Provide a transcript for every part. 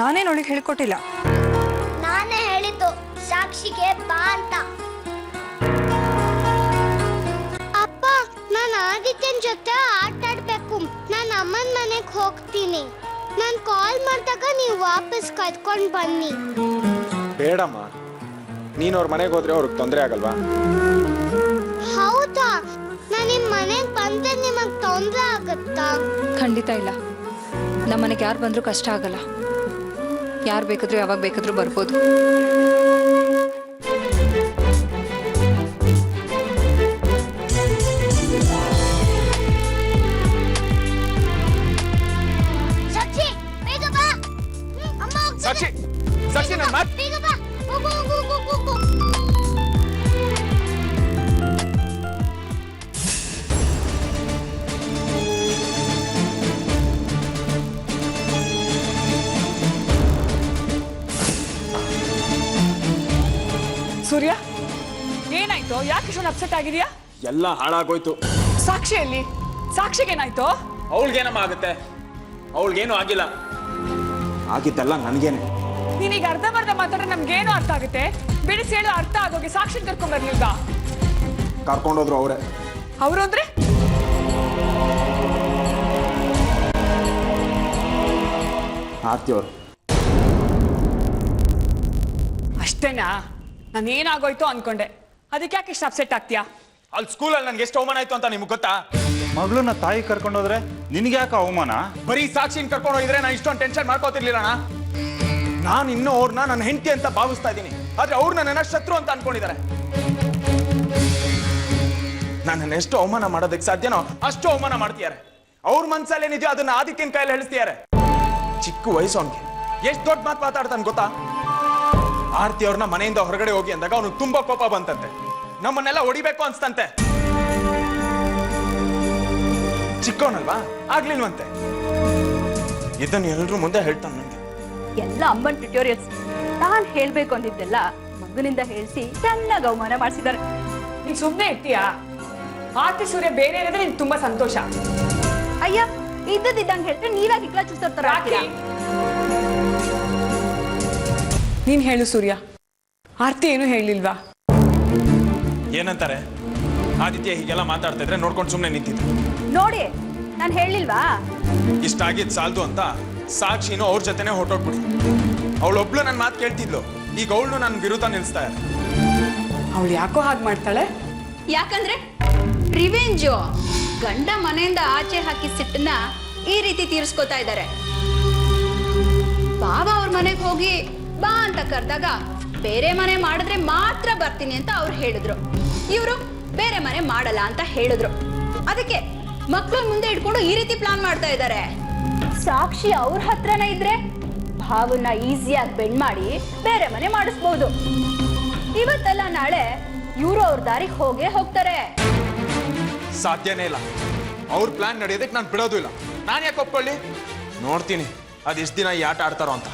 ನಾನೇನು ಅವಳಿಗೆ ಹೇಳ್ಕೊಟ್ಟಿಲ್ಲ. ನಾನೇ ಹೇಳಿದ್ದು ಸಾಕ್ಷಿಗೆ ಬಾ ಅಂತ. ಅಪ್ಪ, ನಾನು ಆದಿತ್ಯನ ಜೊತೆ ಆಟ ಆಡ್ಬೇಕು. ನಾನು ಅಮ್ಮನ ಮನೆಗೆ ಹೋಗ್ತೀನಿ. ನಾನು ಕಾಲ್ ಮಾಡಿದಾಗ ನೀವು ವಾಪಸ್ ಕರ್ಕೊಂಡು ಬನ್ನಿ. ಬೇಡಮ್ಮ, ನೀನು ಅವ್ರ ಮನೆಗೆ ಹೋದ್ರೆ ಅವ್ರಿಗೆ ತೊಂದರೆ ಆಗಲ್ವಾ? ಹೌದಾ? ನಾನು ನಿಮ್ಮ ಮನೆಗೆ ಬಂದ್ರೆ ನಿಮಗೆ ತೊಂದರೆ ಆಗುತ್ತಾ? ಖಂಡಿತ ಇಲ್ಲ. ನಮ್ಮನೆಗೆ ಯಾರು ಬಂದರೂ ಕಷ್ಟ ಆಗಲ್ಲ. ಯಾರು ಬೇಕಾದ್ರೂ ಯಾವಾಗ ಬೇಕಾದ್ರೂ ಬರ್ಬೋದು. ಸಾಕ್ಷಿ, ಸಾಕ್ಷಿ, ನನ್ನ ಮಾತು. ಸೂರ್ಯ, ಏನಾಯ್ತು? ಯಾಕೆ ಇಷ್ಟೊಂದು ಅಪ್ಸೆಟ್ ಆಗಿದೆಯಾ? ಎಲ್ಲ ಹಾಳಾಗೋಯ್ತು. ಸಾಕ್ಷಿಯಲ್ಲಿ ಸಾಕ್ಷಿಗೇನಾಯ್ತು? ಅವಳಿಗೇನಮ್ಮ ಆಗುತ್ತೆ? ಅವಳಿಗೇನು ಆಗಿಲ್ಲ. ಆಗಿದ್ದಲ್ಲ ನನಗೇನೆ. ನೀನೀಗ ಅರ್ಧಂಬರ್ಧ ಮಾತಾಡ್ರೆ ನಮ್ಗೇನು ಅರ್ಥ ಆಗುತ್ತೆ? ಬಿಡಿಸಿ ಹೇಳು, ಅರ್ಥ ಆಗೋಗಿ ಸಾಕ್ಷಿ ಕರ್ಕೊಂಡ್ಬರ್ಲಿಲ್ವಾ? ಕರ್ಕೊಂಡೋದ್ರು ಅವರೇ. ಅವರು ಅಂದ್ರೆ ಆರ್ತಿಯವರು. ಅಷ್ಟೇನಾ? ನಾನೇನಾಗೋಯ್ತು ಅನ್ಕೊಂಡೆ. ಅದಕ್ಕೆ ಯಾಕೆ ಇಷ್ಟು ಅಪ್ಸೆಟ್ ಆಗ್ತೀಯಾ? ಅಲ್ಲಿ ಸ್ಕೂಲಲ್ಲಿ ನನ್ಗೆ ಎಷ್ಟು ಅವಮಾನ ಆಯ್ತು ಅಂತ ನಿಮ್ಗೆ ಗೊತ್ತಾ? ಮಗಳನ್ನ ತಾಯಿ ಕರ್ಕೊಂಡೋದ್ರೆ ನಿನ್ಗೆ ಯಾಕೆ ಅವಮಾನ? ಬರೀ ಸಾಕ್ಷಿನ ಕರ್ಕೊಂಡು ಹೋಗಿದ್ರೆ ನಾನು ಇಷ್ಟೊಂದು ಟೆನ್ಷನ್ ಮಾಡ್ಕೋತಿರ್ಲಿಲ್ಲಣ್ಣ. ನಾನು ಇನ್ನೂ ಅವ್ರನ್ನ ನನ್ನ ಹೆಂಡತಿ ಅಂತ ಭಾವಿಸ್ತಾ ಇದ್ದೀನಿ, ಆದ್ರೆ ಅವ್ರು ನನ್ನ ಶತ್ರು ಅಂತ ಅನ್ಕೊಂಡಿದ್ದಾರೆ. ನನ್ನನ್ನು ಎಷ್ಟು ಅವಮಾನ ಮಾಡೋದಕ್ಕೆ ಸಾಧ್ಯನೋ ಅಷ್ಟು ಅವಮಾನ ಮಾಡ್ತಿದ್ದಾರೆ. ಅವ್ರ ಮನ್ಸಲ್ಲಿ ಏನಿದೆಯೋ ಅದನ್ನ ಆದಿತ್ಯನ ಕೈಯಲ್ಲಿ ಹೇಳಿಸ್ತಿದ್ದಾರೆ. ಚಿಕ್ಕ ವಯಸ್ಸು ಅವನಿಗೆ ಎಷ್ಟು ದೊಡ್ಡ ಮಾತು ಮಾತಾಡ್ತಾನೆ ಗೊತ್ತಾ? ಆರ್ತಿ ಅವ್ರನ್ನ ಮನೆಯಿಂದ ಹೊರಗಡೆ ಹೋಗಿ ಅಂದಾಗ ಅವನು ತುಂಬಾ ಕೋಪ ಬಂತಂತೆ. ನಮ್ಮನ್ನೆಲ್ಲ ಹೊಡಿಬೇಕು ಅನ್ಸ್ತಂತೆ. ಚಿಕ್ಕವನಲ್ವಾ, ಆಗ್ಲಿಲ್ವಂತೆ. ಇದನ್ನು ಎಲ್ಲರೂ ಮುಂದೆ ಹೇಳ್ತಾನೆ ನನಗೆ. ಎಲ್ಲ ಅಮ್ಮನ್ ಟ್ಯುಟೋರಿಯಲ್ಸ್. ನಾನ್ ಹೇಳ್ಬೇಕು ಅಂದಿದ್ದೆಲ್ಲ ಮಗನಿಂದ ಹೇಳಿಸಿ ಚೆನ್ನಾಗಿ ಅವಮಾನ ಮಾಡಿಸಿದ್ದಾರೆ. ನೀನ್ ಸುಮ್ಮನೆ ಇರ್ತೀಯಾ? ಆರ್ತಿ ಸೂರ್ಯ ಬೇರೆ ಇರೋದ್ರೆ ನಿನ್ ತುಂಬಾ ಸಂತೋಷ. ಅಯ್ಯ, ಇದ್ದಂಗೆ ಹೇಳ್ತಾರೆ, ನೀವಾಗಿ ಇಕ್ಲಾ ಚೂಸ್ತಾರ. ನೀನ್ ಹೇಳು ಸೂರ್ಯ, ಆರ್ತಿ ಏನು ಹೇಳಿಲ್ವಾ? ಏನಂತಾರೆ? ಆದಿತ್ಯ ಹೀಗೆಲ್ಲ ಮಾತಾಡ್ತಾ ಇದ್ರೆ ನೋಡ್ಕೊಂಡು ಸುಮ್ಮನೆ ನಿಂತಿದ್ರು. ನೋಡಿ, ನಾನು ಹೇಳಿಲ್ವಾ? ಇಷ್ಟ ಆಗಿದ್ ಸಾಲ್ದು ಅಂತ ಸಾಕ್ಷಿನೂ ಅವ್ರ ಜೊತೆನೆ ಹೊರಟೋಗ್ಬಿಡಿ. ಅವಳೊಬ್ಳು ನನ್ನ ಮಾತು ಕೇಳ್ತಿದ್ಲು, ಈಗ ಅವಳು ನನ್ನ ವಿರುದ್ಧ ನಿಲ್ಸ್ತಾ ಇದ್ದಾರೆ. ಅವಳು ಯಾಕೋ ಹಾಗೆ ಮಾಡ್ತಾಳೆ? ಯಾಕಂದ್ರೆ ರಿವೆಂಜು. ಗಂಡ ಮನೆಯಿಂದ ಆಚೆ ಹಾಕಿ ಸಿಟ್ಟನ್ನ ಈ ರೀತಿ ತೀರಿಸ್ಕೋತಾ ಇದ್ದಾರೆ. ಬಾಬಾ ಅವ್ರ ಮನೆಗೆ ಹೋಗಿ ಬಾ ಅಂತ ಕರೆದಾಗ ಬೇರೆ ಮನೆ ಮಾಡಿದ್ರೆ ಮಾತ್ರ ಬರ್ತೀನಿ ಅಂತ ಅವ್ರು ಹೇಳಿದ್ರು. ಇವರು ಬೇರೆ ಮನೆ ಮಾಡಲ್ಲ ಅಂತ ಹೇಳಿದ್ರು. ಅದಕ್ಕೆ ಮಕ್ಕಳ ಮುಂದೆ ಇಟ್ಕೊಂಡು ಈ ರೀತಿ ಪ್ಲಾನ್ ಮಾಡ್ತಾ ಇದ್ದಾರೆ. ಸಾಕ್ಷಿ ಅವ್ರ ಹತ್ರನೇ ಇದ್ರೆ ಭಾವನ್ನ ಈಸಿಯಾಗಿ ಬೆಂಡ್ ಮಾಡಿ ಬೇರೆ ಮನೆ ಮಾಡಿಸ್ಬೋದು. ಇವತ್ತೆಲ್ಲ ನಾಳೆ ಇವರು ಅವ್ರ ದಾರಿಗೆ ಹೋಗೇ ಹೋಗ್ತಾರೆ. ಸಾಧ್ಯನೇ ಇಲ್ಲ. ಅವ್ರ ಪ್ಲಾನ್ ನಡೆಯೋದಕ್ಕೆ ನಾನು ಬಿಡೋದು ಇಲ್ಲ. ನಾನು ಯಾಕೆ ಒಪ್ಕೊಳ್ಳಿ? ನೋಡ್ತೀನಿ ಅದೆಷ್ಟು ದಿನ ಈ ಆಟ ಆಡ್ತಾರೋ ಅಂತ.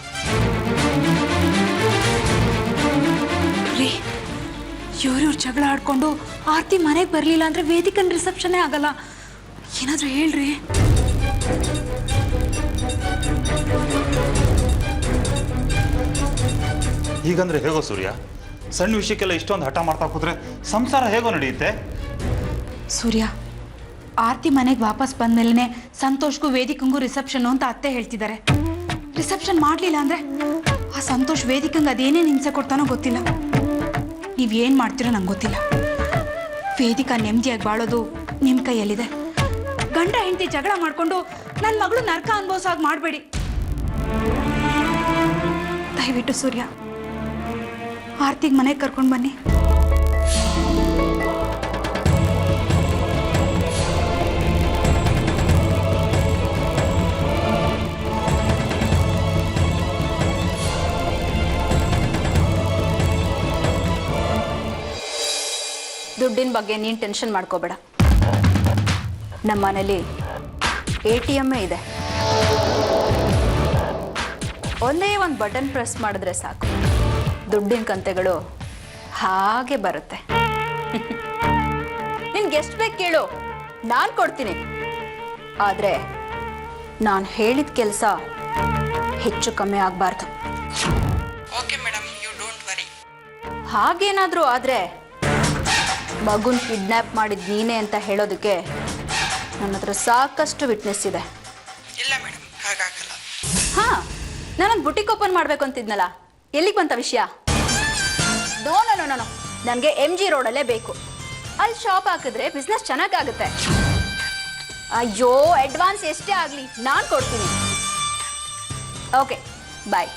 ಇವ್ರ ಜಗಳ ಆಡ್ಕೊಂಡು ಆರ್ತಿ ಮನೆಗೆ ಬರಲಿಲ್ಲ ಅಂದ್ರೆ ವೇದಿಕನ್ ರಿಸೆಪ್ಷನ್ನೇ ಆಗಲ್ಲ. ಏನಾದ್ರೂ ಹೇಳ್ರಿ. ಹೀಗಂದ್ರೆ ಹೇಗೋ ಸೂರ್ಯ? ಸಣ್ಣ ವಿಷಯಕ್ಕೆಲ್ಲ ಇಷ್ಟೊಂದು ಹಠ ಮಾಡ್ತಾ ಕೂತ್ರೆ ಸಂಸಾರ ಹೇಗೋ ನಡೆಯುತ್ತೆ? ಸೂರ್ಯ, ಆರ್ತಿ ಮನೆಗೆ ವಾಪಸ್ ಬಂದ್ಮೇಲೆ ಸಂತೋಷ್ಗೂ ವೇದಿಕಂಗೂ ರಿಸೆಪ್ಷನ್ ಅಂತ ಅತ್ತೆ ಹೇಳ್ತಿದ್ದಾರೆ. ರಿಸೆಪ್ಷನ್ ಮಾಡಲಿಲ್ಲ ಅಂದ್ರೆ ಆ ಸಂತೋಷ್ ವೇದಿಕಂಗೆ ಅದೇನೇನು ಹಿಂಸೆ ಕೊಡ್ತಾನೋ ಗೊತ್ತಿಲ್ಲ. ನೀವೇನು ಮಾಡ್ತೀರೋ ನಂಗೆ ಗೊತ್ತಿಲ್ಲ. ವೇದಿಕಾ ನೆಮ್ಮದಿಯಾಗಿ ಬಾಳೋದು ನಿಮ್ಮ ಕೈಯಲ್ಲಿದೆ. ಗಂಡ ಹೆಂಡತಿ ಜಗಳ ಮಾಡಿಕೊಂಡು ನನ್ನ ಮಗಳು ನರಕ ಅನುಭವಿಸೋದು ಮಾಡಬೇಡಿ ದಯವಿಟ್ಟು. ಸೂರ್ಯ, ಆರ್ತಿಗೆ ಮನೆಗೆ ಕರ್ಕೊಂಡು ಬನ್ನಿ. ದುಡ್ಡಿನ ಬಗ್ಗೆ ನೀನು ಟೆನ್ಷನ್ ಮಾಡ್ಕೋಬೇಡ. ನಮ್ಮ ಮನೇಲಿ ATM ಇದೆ. ಒಂದೇ ಒಂದು ಬಟನ್ ಪ್ರೆಸ್ ಮಾಡಿದ್ರೆ ಸಾಕು, ದುಡ್ಡಿನ ಕಂತೆಗಳು ಹಾಗೆ ಬರುತ್ತೆ. ನಿನ್ಗೆ ಎಷ್ಟು ಬೇಕು ಕೇಳು, ನಾನು ಕೊಡ್ತೀನಿ. ಆದರೆ ನಾನು ಹೇಳಿದ ಕೆಲಸ ಹೆಚ್ಚು ಕಮ್ಮಿ ಆಗಬಾರ್ದು. Okay madam, you don't worry. ಹಾಗೇನಾದರೂ ಆದರೆ ಮಗುನ್ ಕಿಡ್ನ್ಯಾಪ್ ಮಾಡಿದ ನೀನೇ ಅಂತ ಹೇಳೋದಕ್ಕೆ ನನ್ನ ಹತ್ರ ಸಾಕಷ್ಟು ವಿಟ್ನೆಸ್ ಇದೆ. ಇಲ್ಲ ಮೇಡಮ್, ಹಾಗಾಗಲ್ಲ. ಹಾಂ, ನಾನೊಂದು ಬುಟಿಕ್ ಓಪನ್ ಮಾಡಬೇಕು ಅಂತಿದ್ನಲ್ಲ, ಎಲ್ಲಿಗೆ ಬಂತ ವಿಷಯ? ನೋ ನೋ ನೋ ನೋ, ನನಗೆ MG ರೋಡಲ್ಲೇ ಬೇಕು. ಅಲ್ಲಿ ಶಾಪ್ ಹಾಕಿದ್ರೆ ಬಿಸ್ನೆಸ್ ಚೆನ್ನಾಗಾಗುತ್ತೆ. ಅಯ್ಯೋ, ಅಡ್ವಾನ್ಸ್ ಎಷ್ಟೇ ಆಗಲಿ ನಾನು ಕೊಡ್ತೀನಿ. ಓಕೆ, ಬಾಯ್.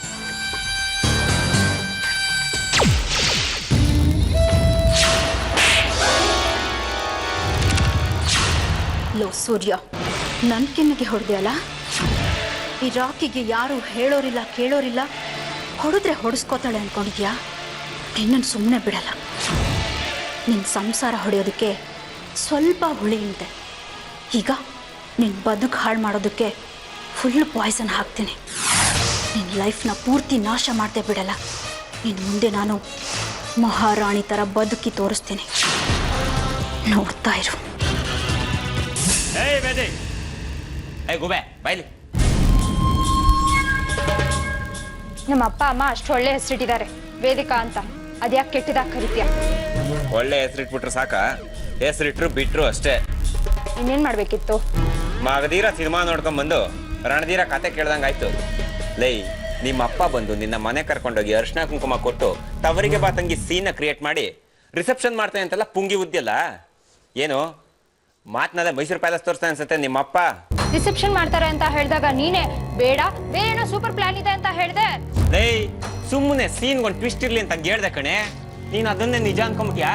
ಲೋ ಸೂರ್ಯ, ನನ್ನ ಕೆನ್ನಿಗೆ ಹೊಡೆದೆಯಲ್ಲ? ಈ ರಾಕಿಗೆ ಯಾರು ಹೇಳೋರಿಲ್ಲ ಕೇಳೋರಿಲ್ಲ, ಹೊಡೆದ್ರೆ ಹೊಡೆಸ್ಕೋತಾಳೆ ಅಂದ್ಕೊಂಡಿದ್ಯಾ? ನಿನ್ನನ್ನು ಸುಮ್ಮನೆ ಬಿಡಲ್ಲ. ನಿನ್ನ ಸಂಸಾರ ಹೊಡೆಯೋದಕ್ಕೆ ಸ್ವಲ್ಪ ಹುಳಿಯುಂಟೆ, ಈಗ ನಿನ್ನ ಬದುಕು ಹಾಳು ಮಾಡೋದಕ್ಕೆ ಫುಲ್ ಪಾಯ್ಸನ್ ಹಾಕ್ತೀನಿ. ನಿನ್ನ ಲೈಫ್ನ ಪೂರ್ತಿ ನಾಶ ಮಾಡದೆ ಬಿಡಲ್ಲ. ನಿನ್ನ ಮುಂದೆ ನಾನು ಮಹಾರಾಣಿ ಥರ ಬದುಕಿ ತೋರಿಸ್ತೀನಿ, ನೋಡ್ತಾ ಇರು. ಗುಬೆ ಬೈಲಿ. ನಮ್ಮ ಅಪ್ಪ ಅಮ್ಮ ಅಷ್ಟು ಒಳ್ಳೆ ಹೆಸರಿಟ್ಟಿದ್ದಾರೆ, ವೇದಿಕಾ ಅಂತ. ಅದ್ಯಾಕೆ ಕೆಟ್ಟದಾಗ ಕರಿತೀಯ? ಒಳ್ಳೆ ಹೆಸರಿಟ್ಬಿಟ್ರು ಸಾಕ? ಹೆಸರಿಟ್ರು ಬಿಟ್ರು ಅಷ್ಟೇ. ಇನ್ನೇನ್ ಮಾಡ್ಬೇಕಿತ್ತು? ಮಗದೀರ ಸಿನಿಮಾ ನೋಡ್ಕೊಂಡ್ ರಣಧೀರ ಕತೆ ಕೇಳ್ದಂಗಾಯ್ತು. ಲೈ, ನಿಮ್ಮ ಅಪ್ಪ ಬಂದು ನಿನ್ನ ಮನೆ ಕರ್ಕೊಂಡೋಗಿ ಅರ್ಶಿನ ಕುಂಕುಮ ಕೊಟ್ಟು ತವರಿಗೆ ಬಾ ತಂಗಿ ಸೀನ ಕ್ರಿಯೇಟ್ ಮಾಡಿ ರಿಸೆಪ್ಷನ್ ಮಾಡ್ತಾನೆ ಅಂತೆಲ್ಲ ಪುಂಗಿ ಉದ್ಯಲ್ಲ. ಏನು ಮಾತನಾದ ಮೈಸೂರು ಪ್ಯಾಲೇಸ್ ತೋರಿಸ್ತಾ ಅನ್ಸುತ್ತೆ ನಿಮ್ಮಪ್ಪ. ರಿಸೆಪ್ಷನ್ ಮಾಡ್ತಾರೆ ಅಂತ ಹೇಳಿದಾಗ ನೀನೇ ಬೇಡ, ಬೇರೆ ಸೂಪರ್ ಪ್ಲಾನ್ ಇದೆ ಅಂತ ಹೇಳ್ದೆ. ಲೈ, ಸುಮ್ಮನೆ ಸೀನ್ಗೊಂದು ಟ್ವಿಸ್ಟ್ ಇರ್ಲಿ ಅಂತ ಹೇಳ್ದೆ ಕಣೆ. ನೀನು ಅದನ್ನೇ ನಿಜ ಅನ್ಕೊಂಬಿಟ್ಯಾ?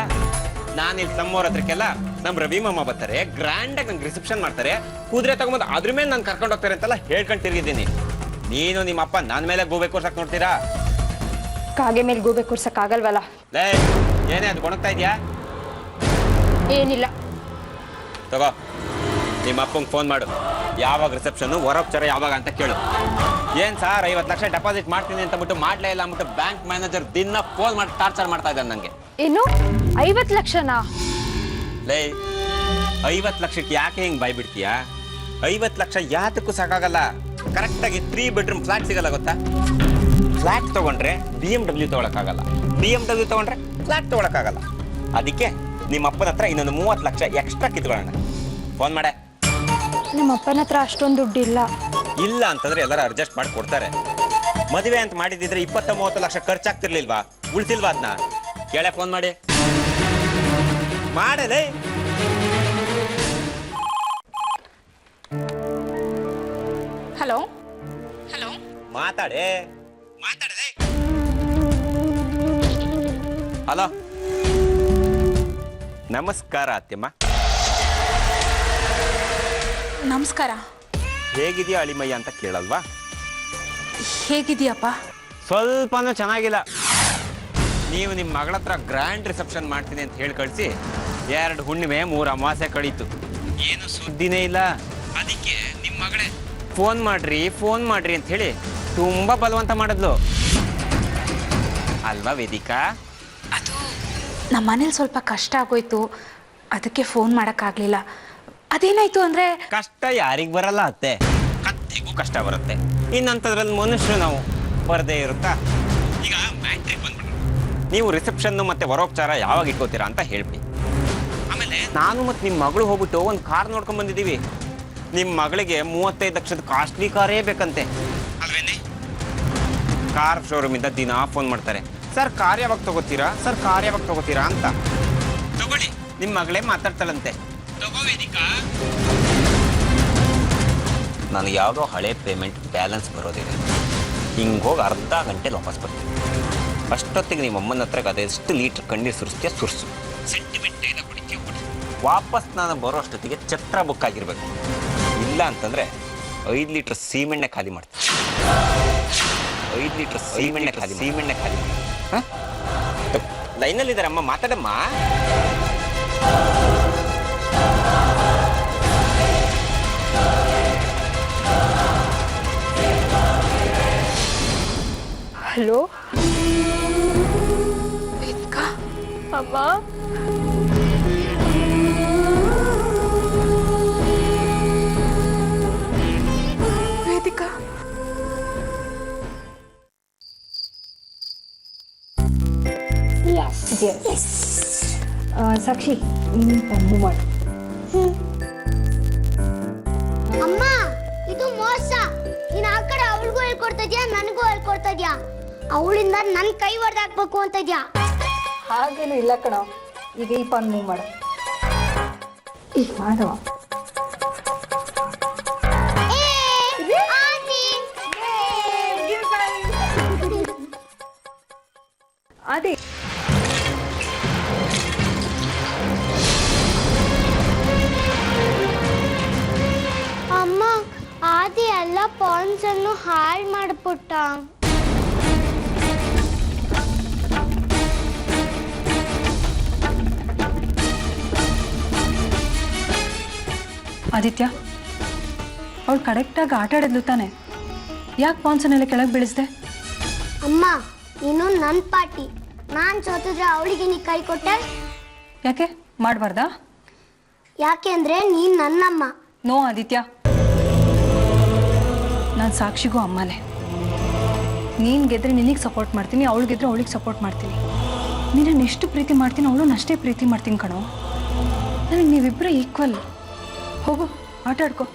ನಾನಿಲ್ಲಿ ನಮ್ಮವ್ರ ಹತ್ರಕ್ಕೆಲ್ಲ ನಮ್ಮ ರವಿ ಮಾಮ ಬರ್ತಾರೆ, ಗ್ರ್ಯಾಂಡ್ ಆಗಿ ನಂಗೆ ರಿಸೆಪ್ಷನ್ ಮಾಡ್ತಾರೆ, ಕುದುರೆ ತಗೊಂಬಂದು ಅದ್ರ ಮೇಲೆ ನಾನು ಕರ್ಕೊಂಡು ಹೋಗ್ತಾರೆ ಅಂತೆಲ್ಲ ಹೇಳ್ಕೊಂಡು ತಿರುಗಿದ್ದೀನಿ. ನೀನು ನಿಮ್ಮ ಅಪ್ಪ ನನ್ನ ಮೇಲೆ ಗೋಬೆ ಕೂರ್ಸಕ್ ನೋಡ್ತೀರಾ? ಕಾಗೆ ಮೇಲೆ ಗೋಬೆ ಕೂರ್ಸಕ್ ಆಗಲ್ವಲ್ಲ. ಲೇ, ಏನೇ ಅದು ಗೊಣಗ್ತಾ ಇದೆಯಾ? ಏನಿಲ್ಲ. ತಗೋ, ನಿಮ್ಮ ಅಪ್ಪಂಗೆ ಫೋನ್ ಮಾಡು. ಯಾವಾಗ ರಿಸೆಪ್ಷನ್, ವರೋಪಚಾರ ಯಾವಾಗ ಅಂತ ಕೇಳು. ಏನ್ ಸಾರ್ 50 ಲಕ್ಷ ಡೆಪಾಸಿಟ್ ಮಾಡ್ತೀನಿ ಅಂತ ಬಿಟ್ಟು ಮಾಡ್ಲೇ ಇಲ್ಲ ಅಂದ್ಬಿಟ್ಟು ಬ್ಯಾಂಕ್ ಮ್ಯಾನೇಜರ್ ದಿನ ಫೋನ್ ಮಾಡಿ ಟಾರ್ಚರ್ ಮಾಡ್ತಾ ಇದ್ದಾನೆ ನನಗೆ. ಏನು 50 ಲಕ್ಷನಾ? ಲೇ, 50 ಲಕ್ಷಕ್ಕೆ ಯಾಕೆ ಹಿಂಗೆ ಬಾಯ್ಬಿಡ್ತೀಯಾ? 50 ಲಕ್ಷ ಯಾತಕ್ಕೂ ಸಾಕಾಗಲ್ಲ. ಕರೆಕ್ಟಾಗಿ 3 ಬೆಡ್ರೂಮ್ ಫ್ಲಾಟ್ ಸಿಗಲ್ಲ ಗೊತ್ತಾ? ಫ್ಲಾಟ್ ತಗೊಂಡ್ರೆ BMW ತಗೊಳಕ್ಕಾಗಲ್ಲ, BMW ತಗೊಂಡ್ರೆ ಫ್ಲಾಟ್ ತಗೊಳಕ್ಕಾಗಲ್ಲ. ಅದಕ್ಕೆ ನಿಮ್ಮ ಅಪ್ಪನ ಹತ್ರ ಇನ್ನೊಂದು 30 ಲಕ್ಷ ಎಕ್ಸ್ಟ್ರಾ ಕಿತ್ಕೊಳ್ಳೋಣ. ಫೋನ್ ಮಾಡೆ. ನಿಮ್ಮ ಅಪ್ಪನ ಹತ್ರ ಅಷ್ಟೊಂದು ದುಡ್ಡು ಇಲ್ಲ. ಇಲ್ಲ ಅಂತಂದ್ರೆ ಎಲ್ಲರೂ ಅಡ್ಜಸ್ಟ್ ಮಾಡಿ ಕೊಡ್ತಾರೆ. ಮದುವೆ ಅಂತ ಮಾಡಿದಿದ್ರೆ 20-30 ಲಕ್ಷ ಖರ್ಚಾಗ್ತಿರ್ಲಿಲ್ವಾ? ಉಳ್ತಿಲ್ವಾ ಅದನ್ನ? ಕೇಳೆ ಫೋನ್ ಮಾಡಿ. ಮಾಡಲೇ. ಹಲೋ ಮಾತಾಡೆ. ಮಾತಾಡದೆ. ಹಲೋ, ನಮಸ್ಕಾರ ಅತ್ತೆಮ್ಮ. ನಮಸ್ಕಾರ. ಹೇಗಿದೆಯಾ ಅಳಿಮಯ್ಯ ಅಂತ ಕೇಳಲ್ವಾ? ಹೇಗಿದೆಯಪ್ಪ? ಸ್ವಲ್ಪನೂ ಚೆನ್ನಾಗಿಲ್ಲ. ನೀವು ನಿಮ್ಮ ಮಗಳ ಹತ್ರ ಗ್ರ್ಯಾಂಡ್ ರಿಸೆಪ್ಷನ್ ಮಾಡ್ತೀನಿ ಅಂತ ಹೇಳಿ ಕಳಿಸಿ 2 ಹುಣ್ಣಿಮೆ 3 ಅಮಾವಾಸ್ಯೆ ಕಳೀತು, ಏನು ಸುದ್ದಿನೇ ಇಲ್ಲ. ಅದಕ್ಕೆ ನಿಮ್ಮ ಮಗಳೇ ಫೋನ್ ಮಾಡ್ರಿ ಅಂತ ಹೇಳಿ ತುಂಬಾ ಬಲವಂತ ಮಾಡಿದ್ಲು ಅಲ್ವಾ ವೇದಿಕಾ? ಅದು ನಮ್ಮ ಮನೇಲಿ ಸ್ವಲ್ಪ ಕಷ್ಟ ಆಗೋಯ್ತು, ಅದಕ್ಕೆ ಫೋನ್ ಮಾಡೋಕ್ಕಾಗಲಿಲ್ಲ. ಅದೇನಾಯ್ತು ಅಂದರೆ... ಕಷ್ಟ ಯಾರಿಗೆ ಬರಲ್ಲ ಅತ್ತೆ, ಕತ್ತೆಗೂ ಕಷ್ಟ ಬರುತ್ತೆ. ಇನ್ನಂಥದ್ರಲ್ಲಿ ಮನುಷ್ಯರು ನಾವು ಬರದೇ ಇರುತ್ತಾ? ಈಗ ಮ್ಯಾಟ್ರಿಗೆ ಬಂದ್ಬಿಟ್ಟು ನೀವು ರಿಸೆಪ್ಷನ್ನು ಮತ್ತು ವರೋಪಚಾರ ಯಾವಾಗ ಇಟ್ಕೋತೀರಾ ಅಂತ ಹೇಳ್ಬಿಡಿ. ಆಮೇಲೆ ನಾನು ಮತ್ತು ನಿಮ್ಮ ಮಗಳು ಹೋಗ್ಬಿಟ್ಟು ಒಂದು ಕಾರ್ ನೋಡ್ಕೊಂಡು ಬಂದಿದ್ದೀವಿ. ನಿಮ್ಮ ಮಗಳಿಗೆ 35 ಲಕ್ಷದ ಕಾಸ್ಟ್ಲಿ ಕಾರೇ ಬೇಕಂತೆ ಅಲ್ವೇನೆ? ಕಾರ್ ಶೋರೂಮಿಂದ ದಿನ ಫೋನ್ ಮಾಡ್ತಾರೆ, ಸರ್ ಕಾರ್ ಯಾವಾಗ ತಗೋತೀರಾ ಅಂತ. ತಗೊಳ್ಳಿ, ನಿಮ್ಮ ಮಗಳೇ ಮಾತಾಡ್ತಾಳಂತೆ. ತಗೋ ವೇದಿಕಾ. ನನಗೆ ಯಾವುದೋ ಹಳೆ ಪೇಮೆಂಟ್ ಬ್ಯಾಲೆನ್ಸ್ ಬರೋದಿದೆ, ಹಿಂಗೆ ಹೋಗಿ ಅರ್ಧ ಗಂಟೆಲಿ ವಾಪಸ್ ಬರ್ತೀನಿ. ಅಷ್ಟೊತ್ತಿಗೆ ನಿಮ್ಮ ಅಮ್ಮನ ಹತ್ರಕ್ಕೆ ಅದೆಷ್ಟು ಲೀಟ್ರ್ ಕಣ್ಣೀರು ಸುರಿಸ್ತೀಯ ಸುರಿಸು, ಸೆಂಟಿಮೆಂಟೇನ ಕುಡಿತೀವಿ ಕೊಡಿ. ವಾಪಸ್ ನಾನು ಬರೋ ಅಷ್ಟೊತ್ತಿಗೆ ಛತ್ರ ಬುಕ್ ಆಗಿರಬೇಕು. ಇಲ್ಲ ಅಂತಂದರೆ 5 ಲೀಟ್ರ್ ಸೀಮೆಣ್ಣೆ ಖಾಲಿ ಮಾಡ್ತೀನಿ. 5 ಲೀಟ್ರ್ ಸೀಮೆಣ್ಣೆ ಖಾಲಿ. ಹಾಂ, ಲೈನಲ್ಲಿದ್ದಾರೆ ಅಮ್ಮ, ಮಾತಾಡಮ್ಮ. ಹಲೋ ವೇದಿಕಾ, ಅಮ್ಮ. ವೇದಿಕಾ, ಸಾಕ್ಷಿ ಮೂವ್ ಮಾಡು. ಅಮ್ಮ ಇದು ಮೋಸ. ನೀನ್ ಆ ಕಡೆ ಅವಳಿಗೂ ಹೇಳ್ಕೊಡ್ತಾ ಇದ್ಯಾ, ನನಗೂ ಹೇಳ್ಕೊಡ್ತಾ ಇದ್ಯಾ. ಅವಳಿಂದ ನನ್ ಕೈ ಹೊಡೆದಾಕ್ಬೇಕು ಅಂತ ಇದ್ಯಾ. ಹಾಗೇನು ಇಲ್ಲ ಕಣೋ. ಈಗ ಈ ಪಾನ್ ಮೂವ್ ಮಾಡು. ಮಾಡು. ಅದೇ ಅಮ್ಮ ಆದಿ ಎಲ್ಲ ಪಾನ್ಸ್ ಅನ್ನು ಹಾಳು ಮಾಡ್ಬಿಟ್ಟ. ಆದಿತ್ಯ, ಅವಳು ಕರೆಕ್ಟಾಗಿ ಆಟ ಆಡಿದ್ಲು ತಾನೆ, ಯಾಕೆ ಪಾನ್ಸನ್ನೆಲ್ಲ ಕೆಳಗೆ ಬೀಳಿಸ್ದೆ? ಅಮ್ಮ ನೀನು ನನ್ನ ಪಾರ್ಟಿ, ನಾನು ಸೋತಿದ್ರೆ ಅವಳಿಗೆ ನೀ ಕೈ ಕೊಟ್ಟೆ. ಯಾಕೆ ಮಾಡಬಾರ್ದಾ? ಯಾಕೆ ಅಂದ್ರೆ ನೀನ್ ನನ್ನಮ್ಮ. ನೋ ಆದಿತ್ಯ, ನಾನು ಸಾಕ್ಷಿಗೂ ಅಮ್ಮನೇ. ನೀನು ಗೆದ್ರೆ ನಿನಗೆ ಸಪೋರ್ಟ್ ಮಾಡ್ತೀನಿ, ಅವಳು ಗೆದ್ರೆ ಅವಳಿಗೆ ಸಪೋರ್ಟ್ ಮಾಡ್ತೀನಿ. ನೀನನ್ನು ಎಷ್ಟು ಪ್ರೀತಿ ಮಾಡ್ತೀನಿ ಅವಳನ್ನು ಅಷ್ಟೇ ಪ್ರೀತಿ ಮಾಡ್ತೀನಿ ಕಣೋ. ನನಗೆ ನೀವಿಬ್ಬರೇ ಈಕ್ವಲ್. ಹೋಗು ಆಟ ಆಡ್ಕೊ.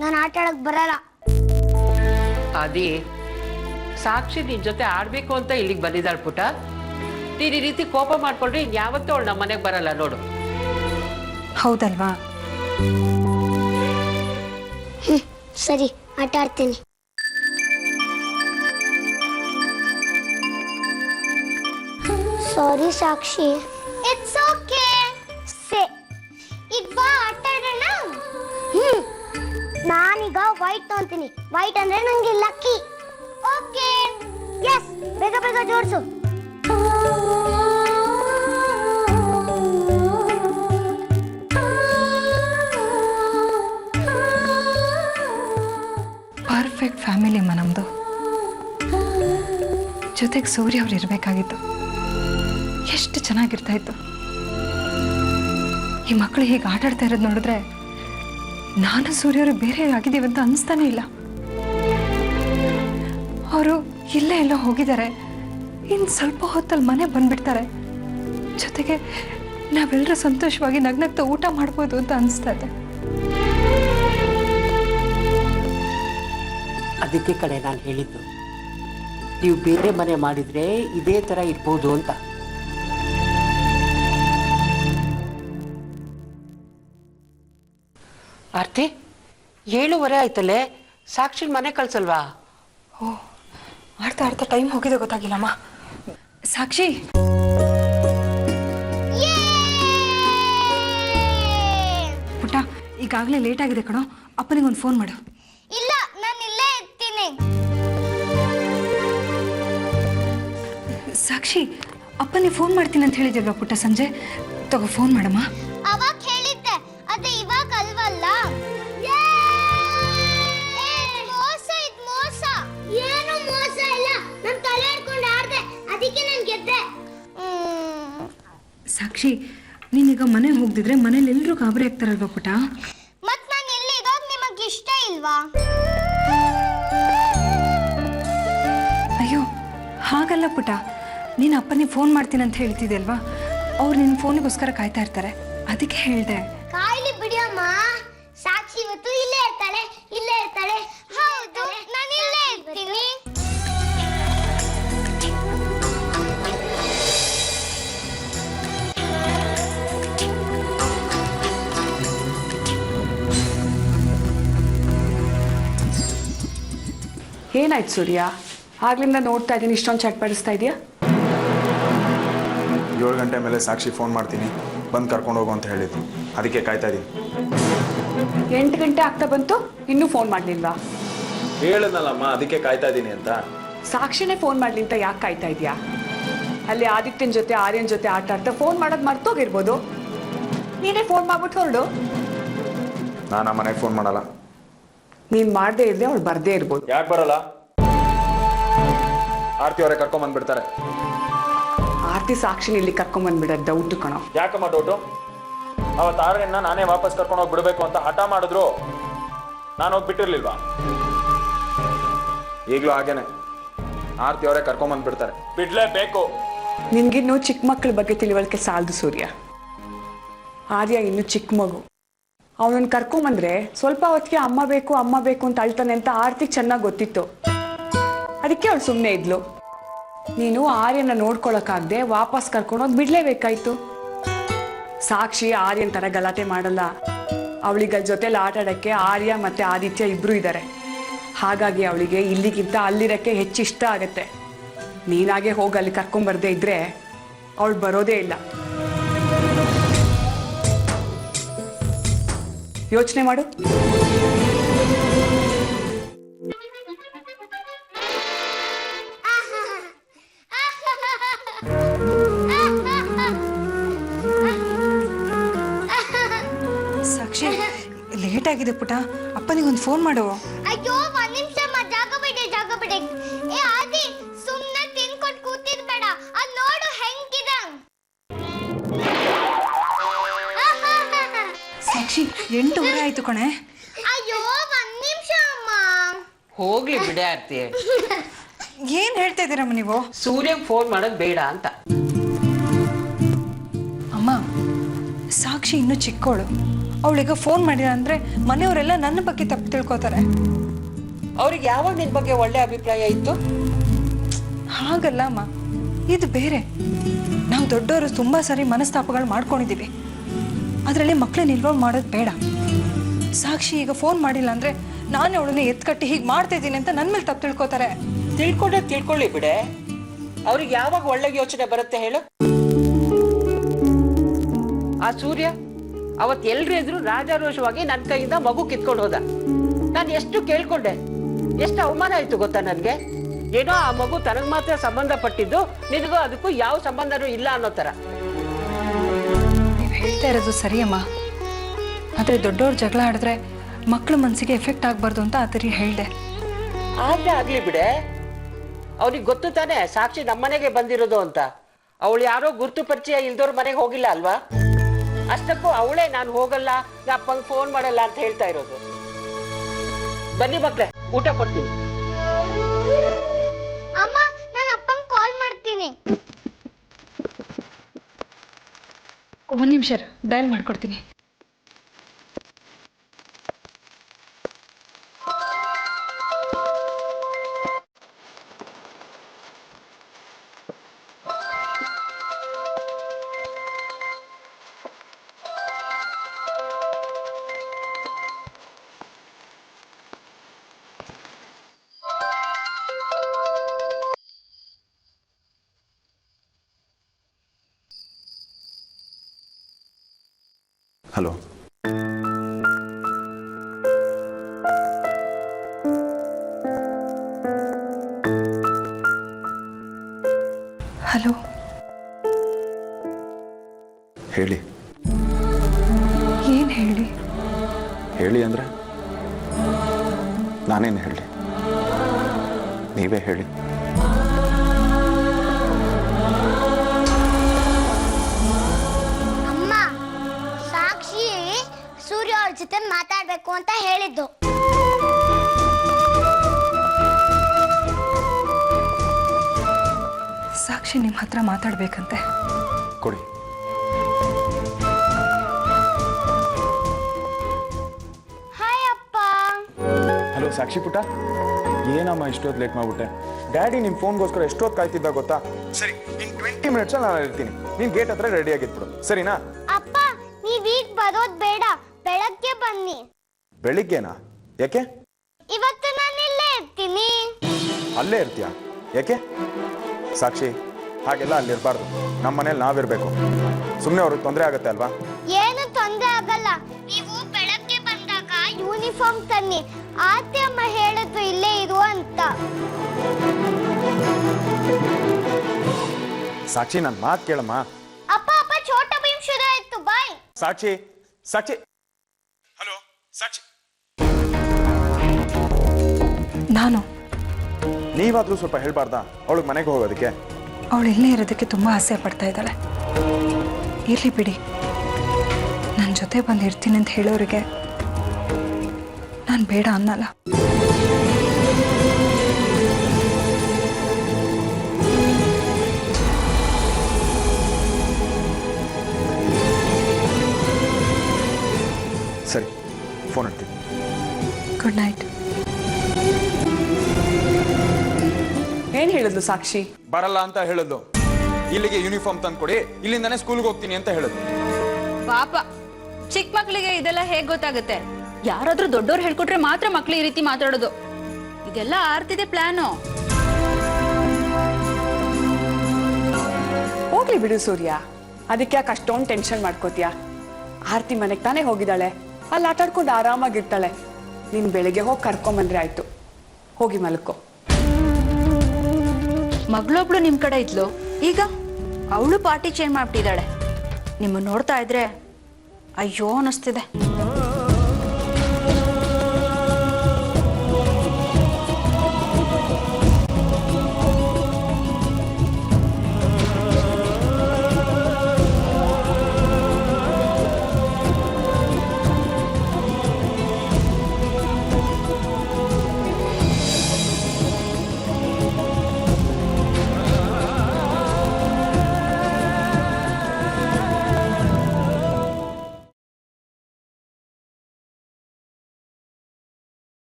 ನಾನು ಆಟ ಆಡಕ್ ಬರಲ್ಲ. ಅದೇ ಸಾಕ್ಷಿ ನಿನ್ ಜೊತೆ ಆಡ್ಬೇಕು ಅಂತ ಇಲ್ಲಿಗೆ ಬಂದಿದ್ದಾಳ ಪುಟ. ನೀನ್ ಈ ರೀತಿ ಕೋಪ ಮಾಡ್ಕೊಂಡ್ರೆ ಇನ್ಯಾವತ್ತೂ ಅವಳು ನಮ್ಮ ಮನೆಗೆ ಬರಲ್ಲ ನೋಡು. ಹೌದಲ್ವಾ? ಸರಿ ಆಟ ಆಡ್ತೀನಿ. ಸಾರಿ ಸಾಕ್ಷಿ. It's okay. ಈಗ ಬಾ ಆಟ ಆಡೋಣ. ನಾನೀಗ ವೈಟ್ ತಗೊಂತೀನಿ. ವೈಟ್ ಅಂದ್ರೆ ನಂಗೆ ಲಕ್ಕಿ. ಓಕೆ ಎಸ್, ಬೇಗ ಬೇಗ ಜೋಡಿಸು. ಪರ್ಫೆಕ್ಟ್ ಫ್ಯಾಮಿಲಿ ಅಮ್ಮ ನಮ್ಮದು. ಜೊತೆಗೆ ಸೂರ್ಯ ಅವ್ರು ಇರಬೇಕಾಗಿತ್ತು, ಎಷ್ಟು ಚೆನ್ನಾಗಿರ್ತಾ ಇತ್ತು. ಈ ಮಕ್ಕಳು ಹೀಗೆ ಆಟ ಆಡ್ತಾ ಇರೋದು ನೋಡಿದ್ರೆ ನಾನು ಸೂರ್ಯವರು ಬೇರೆ ಆಗಿದ್ದೀವಿ ಅಂತ ಅನಿಸ್ತಾನೆ ಇಲ್ಲ. ಅವರು ಇಲ್ಲೇ ಎಲ್ಲ ಹೋಗಿದ್ದಾರೆ, ಇನ್ನು ಸ್ವಲ್ಪ ಹೊತ್ತಲ್ಲಿ ಮನೆ ಬಂದ್ಬಿಡ್ತಾರೆ. ಜೊತೆಗೆ ನಾವೆಲ್ಲರೂ ಸಂತೋಷವಾಗಿ ನಗ್ನಗ್ತಾ ಊಟ ಮಾಡ್ಬೋದು ಅಂತ ಅನಿಸ್ತಾ ಇದೆ. ಅದಕ್ಕೆ ಕಡೆ ನಾನು ಹೇಳಿದ್ದು, ನೀವು ಬೇರೆ ಮನೆ ಮಾಡಿದ್ರೆ ಇದೇ ತರ ಇರ್ಬೋದು ಅಂತ. ಆರ್ತಿ, 7:30 ಆಯ್ತಲ್ಲೇ, ಸಾಕ್ಷಿ ಮನೆ ಕಳ್ಸಲ್ವಾ? ಓ, ಆಡ್ತಾ ಆಡ್ತಾ ಟೈಮ್ ಹೋಗಿದೆ ಗೊತ್ತಾಗಿಲ್ಲಮ್ಮ. ಸಾಕ್ಷಿ, ಪುಟ್ಟ ಈಗಾಗಲೇ ಲೇಟ್ ಆಗಿದೆ ಕಣೋ, ಅಪ್ಪನಿಗೊಂದು ಫೋನ್ ಮಾಡು. ಇಲ್ಲ, ನಾನು ಇಲ್ಲೇ ಇರ್ತೀನಿ. ಸಾಕ್ಷಿ, ಅಪ್ಪನಿಗೆ ಫೋನ್ ಮಾಡ್ತೀನಿ ಅಂತ ಹೇಳಿದ್ಯಲ್ವಾ ಪುಟ್ಟ ಸಂಜೆ, ತಗೋ ಫೋನ್ ಮಾಡಮ್ಮ. ಅವಾಗ ಹೇಳಿದ್ದೆ, ಅದೇ ಇವಾಗ ಅಲ್ವಲ್ಲ. ಮೋಸ, ಇದು ಮೋಸ. ಏನು ಮೋಸ ಇಲ್ಲ, ನಾನು ತಲೆ ಹಿಡ್ಕೊಂಡು ಆಡ್ದೆ, ಅದಕ್ಕೆ ನಾನು ಗೆದ್ದೆ. ಸಾಕ್ಷಿ, ನೀನೀಗ ಮನೆಗೆ ಹೋಗ್ದಿದ್ರೆ ಮನೇಲಿ ಎಲ್ಲರೂ ಗಾಬರಿ ಆಗ್ತಾರಲ್ವಾ ಪುಟ್ಟ? ಮತ್ ನಾನು ಇಲ್ಲಿ ಇರೋದು ನಿಮಗೆ ಇಷ್ಟ ಇಲ್ವಾ? ಅಯ್ಯೋ ಹಾಗಲ್ಲ ಪುಟ್ಟ, ನೀನು ಅಪ್ಪನಿಗೆ ಫೋನ್ ಮಾಡ್ತೀನಿ ಅಂತ ಹೇಳ್ತಿದ್ದೆ ಅಲ್ವಾ, ಅವ್ರು ನಿನ್ನ ಫೋನಿಗೋಸ್ಕರ ಕಾಯ್ತಾ ಇರ್ತಾರೆ, ಅದಕ್ಕೆ ಹೇಳಿದೆ. ಕಾಯ್ಲಿ ಬಿಡಿಯಮ್ಮ, ಸಾಕ್ಷಿ ಇವತ್ತು ಇಲ್ಲೇ ಇರ್ತಾಳೆ, ಇಲ್ಲೇ ಇರ್ತಾಳೆ. ಹೌದು, ನಾನು ಇಲ್ಲೇ ಇರ್ತೀನಿ. ಏನಾಯ್ತು ಸೂರ್ಯ, ಆಗ್ಲಿಂದ ನೋಡ್ತಾ ಇದ್ದೀನಿ, ಇಷ್ಟೊಂದು ಚಟ್ಪಡಿಸ್ತಾ ಇದೆಯಾ? 7 ಗಂಟೆ ಮೇಲೆ ಸಾಕ್ಷಿ ಫೋನ್ ಮಾಡ್ತೀನಿ, ಬಂದು ಕರ್ಕೊಂಡು ಹೋಗು ಅಂತ ಹೇಳಿದ್ರು, ಅದಕ್ಕೆ ಕಾಯ್ತಾ ಇದ್ದೀನಿ. 8 ಗಂಟೆ ಆಗ್ತಾ ಬಂತು, ಇನ್ನೂ ಫೋನ್ ಮಾಡಲಿಲ್ವಾ? ಹೇಳದ್ನಲ್ಲಮ್ಮ, ಅದಕ್ಕೆ ಕಾಯ್ತಾ ಇದ್ದೀನಿ ಅಂತ. ಸಾಕ್ಷಿನೇ ಫೋನ್ ಮಾಡ್ಲಿ ಅಂತ ಯಾಕೆ ಕಾಯ್ತಾ ಇದೆಯಾ? ಅಲ್ಲಿ ಆದಿತ್ಯನ ಜೊತೆ ಆರ್ಯನ್ ಜೊತೆ ಆಟ ಆಡ್ತಾ ಫೋನ್ ಮಾಡೋದು ಮರ್ತೋಗಿರ್ಬೋದು, ನೀನೇ ಫೋನ್ ಮಾಡ್ಬಿಟ್ಟು ಹೊರಡು. ನಾನು ಆ ಮನೆಗೆ ಫೋನ್ ಮಾಡಲ್ಲ. ನೀನು ಮಾಡದೇ ಇದ್ರೆ ಅವಳು ಬರ್ದೇ ಇರ್ಬೋದು. ಯಾಕೆ ಬರಲ್ಲ? ಆರ್ತಿ ಅವರೇ ಕರ್ಕೊಂಡ್ ಬಂದ್ಬಿಡ್ತಾರೆ. ಆರ್ತಿ ಸಾಕ್ಷಿನ ಇಲ್ಲಿ ಕರ್ಕೊಂಬಂದ್ಬಿಡೋದು ಡೌಟ್ ಕಣೋ. ಯಾಕಮ್ಮ ಡೌಟು? ಅವತ್ತು ಆರ್ಯನ್ನ ನಾನೇ ವಾಪಸ್ ಕರ್ಕೊಂಡು ಹೋಗಿ ಬಿಡಬೇಕು ಅಂತ ಹಠ ಮಾಡಿದ್ರು, ನಾನು ಹೋಗಿ ಬಿಟ್ಟಿರ್ಲಿಲ್ವಾ? ಈಗಲೂ ಹಾಗೇನೆ, ಆರ್ತಿ ಅವರೇ ಕರ್ಕೊಂಡ್ ಬಂದ್ಬಿಡ್ತಾರೆ. ಬಿಡ್ಲೇಬೇಕು. ನಿನ್ಗಿನ್ನೂ ಚಿಕ್ಕ ಮಕ್ಕಳ ಬಗ್ಗೆ ತಿಳುವಳಿಕೆ ಸಾಲದು ಸೂರ್ಯ. ಆರ್ಯ ಇನ್ನು ಚಿಕ್ಕ ಮಗು. ಅವನನ್ನು ಕರ್ಕೊಂಬಂದ್ರೆ ಸ್ವಲ್ಪ ಹೊತ್ತಿಗೆ ಅಮ್ಮ ಬೇಕು ಅಂತ ಅಳ್ತಾನೆ ಅಂತ ಆರ್ತಿಗೆ ಚೆನ್ನಾಗಿ ಗೊತ್ತಿತ್ತು. ಅದಕ್ಕೆ ಅವಳು ಸುಮ್ಮನೆ ಇದ್ಲು. ನೀನು ಆರ್ಯನ ನೋಡ್ಕೊಳಕ್ಕಾಗದೆ ವಾಪಸ್ ಕರ್ಕೊಂಡೋಗಿ ಬಿಡ್ಲೇಬೇಕಾಯ್ತು. ಸಾಕ್ಷಿ ಆರ್ಯನ್ ತರ ಗಲಾಟೆ ಮಾಡಲ್ಲ. ಅವಳಿಗೆ ಜೊತೆಲಿ ಆಟ ಆಡಕ್ಕೆ ಆರ್ಯ ಮತ್ತೆ ಆದಿತ್ಯ ಇಬ್ರು ಇದ್ದಾರೆ. ಹಾಗಾಗಿ ಅವಳಿಗೆ ಇಲ್ಲಿಗಿಂತ ಅಲ್ಲಿರಕ್ಕೆ ಹೆಚ್ಚು ಇಷ್ಟ ಆಗತ್ತೆ. ನೀನಾಗೆ ಹೋಗಿ ಅಲ್ಲಿ ಕರ್ಕೊಂಬರ್ದೇ ಇದ್ರೆ ಅವಳು ಬರೋದೇ ಇಲ್ಲ. ಯೋಚನೆ ಮಾಡು. ಸಾಕ್ಷಿ ಲೇಟ್ ಆಗಿದೆ ಪುಟ, ಅಪ್ಪನಿಗೊಂದು ಫೋನ್ ಮಾಡು. ಅಯ್ಯೋ ಒಂದ್ ನಿಮಿಷ ಜಾಗ ಬಿಡಿ. ಏ ಆದಿ ಸುಮ್ನೆ ತಿನ್ಕೊಟ್ ಕೂತಿರ್ಬೇಡ. ಅದ್ ನೋಡು ಹೆಂಗಿದೆ. ಸಾಕ್ಷಿ 8 ಆಯ್ತು ಕಣೆ. ಅಯ್ಯೋ ಒಂದ್ ನಿಮಿಷ ಅಮ್ಮ. ಹೋಗ್ಲಿ ಬಿಡೆ ಆರ್ತಿ. ಏನ್ ಹೇಳ್ತಾ ಇದ್ದೀರಮ್ಮ ನೀವು? ಸೂರ್ಯಂಗೆ ಫೋನ್ ಮಾಡೋದು ಬೇಡ ಅಂತ. ಅಮ್ಮ, ಸಾಕ್ಷಿ ಇನ್ನೂ ಚಿಕ್ಕವಳು. ಅವಳಿಗೆ ಫೋನ್ ಮಾಡಿಲ್ಲ ಅಂದ್ರೆ ಮನೆಯವರೆಲ್ಲ ನನ್ನ ಬಗ್ಗೆ ತಪ್ಪು ತಿಳ್ಕೊತಾರೆ. ಅವ್ರಿಗೆ ಯಾವಾಗ ನಿನ್ ಬಗ್ಗೆ ಒಳ್ಳೆ ಅಭಿಪ್ರಾಯ ಇತ್ತು? ಹಾಗಲ್ಲ ಅಮ್ಮ, ಇದು ಬೇರೆ. ನಾವು ದೊಡ್ಡವರು ತುಂಬಾ ಸಾರಿ ಮನಸ್ತಾಪಗಳು ಮಾಡ್ಕೊಂಡಿದ್ದೀವಿ. ಅದರಲ್ಲಿ ಮಕ್ಕಳನ್ನ ಇನ್ವಾಲ್ವ್ ಮಾಡೋದು ಬೇಡ. ಸಾಕ್ಷಿ ಈಗ ಫೋನ್ ಮಾಡಿಲ್ಲ ಅಂದ್ರೆ ನಾನು ಅವಳನ್ನ ಎತ್ಕಟ್ಟಿ ಹೀಗೆ ಮಾಡ್ತಾ ಇದ್ದೀನಿ ಅಂತ ನನ್ನ ಮೇಲೆ ತಪ್ಪು ತಿಳ್ಕೊತಾರೆ. ತಿಳ್ಕೊಳ್ಳಿ ಬಿಡೆ. ಅವ್ರಿಗೆ ಯಾವಾಗ ಒಳ್ಳೆ ಯೋಚನೆ ಬರುತ್ತೆ ಹೇಳು? ಆ ಸೂರ್ಯ ಅವತ್ ಎಲ್ರು ಎದುರು ರಾಜಾರೋಷವಾಗಿ ನನ್ನ ಕೈಯಿಂದ ಮಗು ಕಿತ್ಕೊಂಡು ಹೋದ. ನಾನು ಎಷ್ಟು ಕೇಳ್ಕೊಂಡೆ, ಎಷ್ಟು ಅವಮಾನ ಆಯ್ತು ಗೊತ್ತಾ ನನ್ಗೆ. ಏನೋ ಆ ಮಗು ತನಗ್ ಮಾತ್ರ ಸಂಬಂಧ ಪಟ್ಟಿದ್ದು, ನಿನಗೂ ಅದಕ್ಕೂ ಯಾವ ಸಂಬಂಧನೂ ಇಲ್ಲ ಅನ್ನೋ ತರ. ನೀವು ಹೇಳ್ತಾ ಇರೋದು ಸರಿಯಮ್ಮ, ಆದರೆ ದೊಡ್ಡವ್ರು ಜಗಳ ಆಡಿದ್ರೆ ಮಕ್ಕಳ ಮನಸ್ಸಿಗೆ ಎಫೆಕ್ಟ್ ಆಗಬಾರ್ದು ಅಂತ ಆ ಥರ ಹೇಳಿದೆ. ಆದ್ರೆ ಆಗ್ಲಿ ಬಿಡೆ. ಅವ್ರಿಗೆ ಗೊತ್ತು ತಾನೆ ಸಾಕ್ಷಿ ನಮ್ಮನೆಗೆ ಬಂದಿರೋದು ಅಂತ. ಅವಳು ಯಾರೋ ಗುರ್ತು ಪರಿಚಯ ಇಲ್ದವ್ರ ಮನೆಗೆ ಹೋಗಿಲ್ಲ ಅಲ್ವಾ? ಅಷ್ಟಕ್ಕೂ ಅವಳೇ ನಾನು ಹೋಗಲ್ಲ, ಅಪ್ಪಂಗೆ ಫೋನ್ ಮಾಡಲ್ಲ ಅಂತ ಹೇಳ್ತಾ ಇರೋದು. ಬನ್ನಿ ಮಕ್ಳೆ, ಊಟ ಕೊಡ್ತೀನಿ. ಅಮ್ಮ ನಾನು ಅಪ್ಪಂಗೆ ಕಾಲ್ ಮಾಡ್ತೀನಿ. ಒಂದು ನಿಮಿಷ ಡಯಲ್ ಮಾಡ್ಕೊಡ್ತೀನಿ. ಹಲೋ. ಹಲೋ, ಹೇಳಿ. ಏನು ಹೇಳಿ? ಹೇಳಿ ಅಂದ್ರೆ ನಾನೇನು ಹೇಳಿ? ನೀವೇ ಹೇಳಿ. ಅಮ್ಮ, ಸಾಕ್ಷಿ ಸೂರ್ಯ ಅವ್ರ ಜೊತೆ ಮಾತಾಡ್ಬೇಕು ಅಂತ ಹೇಳಿದ್ದು. ಸಾಕ್ಷಿ ನಿಮ್ಮ ಹತ್ರ ಮಾತಾಡ್ಬೇಕಂತೆ. ಕೊಡಿ. ಹಾಯ್ ಅಪ್ಪ. ಹಲೋ ಸಾಕ್ಷಿ ಪುಟ್ಟ, ಏನಮ್ಮ ಇಷ್ಟೊತ್ತು ಲೇಟ್ ಮಾಡ್ಬಿಟ್ಟೆ? ಡ್ಯಾಡಿ ನಿಮ್ಮ ಫೋನ್ಗೋಸ್ಕರ ಎಷ್ಟೊತ್ತು ಕಾಯ್ತಿದ್ದ ಗೊತ್ತಾ? ಸರಿ, ಇನ್ 20 ಮಿನಿಟ್ಸ್ ನಾನು ಇರ್ತೀನಿ. ನೀನು ಗೇಟ್ ಹತ್ರ ರೆಡಿ ಆಗಿದ್ಬಿಡು, ಸರಿನಾ? ಅಪ್ಪ, ನೀವೀಗ ಬರೋದ್ ಬೇಡ, ಬೆಳಗ್ಗೆ ಬನ್ನಿ. ಬೆಳಿಗ್ಗೆನಾ? ಯಾಕೆ? ಇವತ್ತು ನಾನು ಇಲ್ಲೇ ಇರ್ತೀನಿ. ಅಲ್ಲೇ ಇರ್ತೀಯಾ? ಯಾಕೆ? ಸಾಕ್ಷಿ, ಹಾಗೆಲ್ಲ ಅಲ್ಲಿರ್ಬಾರ್ದು. ನಮ್ಮ ಮನೇಲಿ ನಾವಿರ್ಬೇಕು. ಸುಮ್ಮನೆ ಅವ್ರಿಗೆ ತೊಂದರೆ ಆಗುತ್ತೆ ಅಲ್ವಾ? ಏನು ತೊಂದರೆ ಆಗಲ್ಲ. ನೀವು ಬೆಳಗ್ಗೆ ಬಂದಾಗ ಯೂನಿಫಾರ್ಮ್ ತನ್ನಿ. ಆತೆ ಅಮ್ಮ ಹೇಳಿದ್ರು ಇಲ್ಲೇ ಇರು ಅಂತ. ಸಾಕ್ಷಿ, ನನ್ನ ಮಾತು ಕೇಳಮ್ಮ. ಅಪ್ಪ ಅಪ್ಪ, ಛೋಟ ಭೀಮ್ ಶುರು ಆಯ್ತು. ಬಾಯ್. ಸಾಕ್ಷಿ, ಸಾಕ್ಷಿ. ಹಲೋ ಸಾಕ್ಷಿ. ನಾನು ನೀವಾದ್ರೂ ಸ್ವಲ್ಪ ಹೇಳ್ಬಾರ್ದಾ ಅವಳಿಗೆ ಮನೆಗೆ ಹೋಗೋದಕ್ಕೆ? ಅವಳು ಇಲ್ಲೇ ಇರೋದಕ್ಕೆ ತುಂಬ ಆಸೆ ಪಡ್ತಾ ಇದ್ದಾಳೆ. ಇರಲಿ ಬಿಡಿ, ನನ್ನ ಜೊತೆ ಬಂದು ಇರ್ತೀನಿ ಅಂತ ಹೇಳೋರಿಗೆ ನಾನು ಬೇಡ ಅನ್ನಲ್ಲ. ಹೇಳಿದ್ಲು ಸಾಕ್ಷಿ? ಬರಲ್ಲ ಅಂತ ಹೇಳಿದ್ಲು. ಇಲ್ಲಿಗೆ ಯೂನಿಫಾರ್ಮ್ ತಂದ್ಕೊಡಿ, ಇಲ್ಲಿಂದಾನೆ ಸ್ಕೂಲ್ಗೆ ಹೋಗ್ತೀನಿ ಅಂತ ಹೇಳಿದ್ಲು. ಪಾಪ ಚಿಕ್ಕ ಮಕ್ಳಿಗೆ ಇದೆಲ್ಲ ಹೇಗ್ ಗೊತ್ತಾಗುತ್ತೆ? ಯಾರಾದ್ರೂ ದೊಡ್ಡವ್ರು ಹೇಳ್ಕೊಟ್ರೆ ಮಾತ್ರ ಮಕ್ಳು ಈ ರೀತಿ ಮಾತಾಡೋದು. ಇದೆಲ್ಲ ಆರ್ತಿದೆ ಪ್ಲಾನು. ಹೋಗ್ಲಿ ಬಿಡು ಸೂರ್ಯ, ಅದಕ್ಕೆ ಯಾಕೆ ಅಷ್ಟೊಂದು ಟೆನ್ಷನ್ ಮಾಡ್ಕೋತೀಯ? ಆರ್ತಿ ಮನೆಗೆ ತಾನೇ ಹೋಗಿದ್ದಾಳೆ, ಅಲ್ಲಿ ಆಟಾಡ್ಕೊಂಡು ಆರಾಮಾಗಿರ್ತಾಳೆ. ನೀನು ಬೆಳಿಗ್ಗೆ ಹೋಗಿ ಕರ್ಕೊಂಬಂದ್ರೆ ಆಯ್ತು. ಹೋಗಿ ಮಲ್ಕೋ. ಮಗಳೊಬ್ಳು ನಿಮ್ ಕಡೆ ಇದ್ಲು, ಈಗ ಅವಳು ಪಾರ್ಟಿ ಚೇಂಜ್ ಮಾಡ್ಬಿಟ್ಟಿದ್ದಾಳೆ. ನಿಮ್ಮನ್ನ ನೋಡ್ತಾ ಇದ್ರೆ ಅಯ್ಯೋ ಅನಿಸ್ತಿದೆ.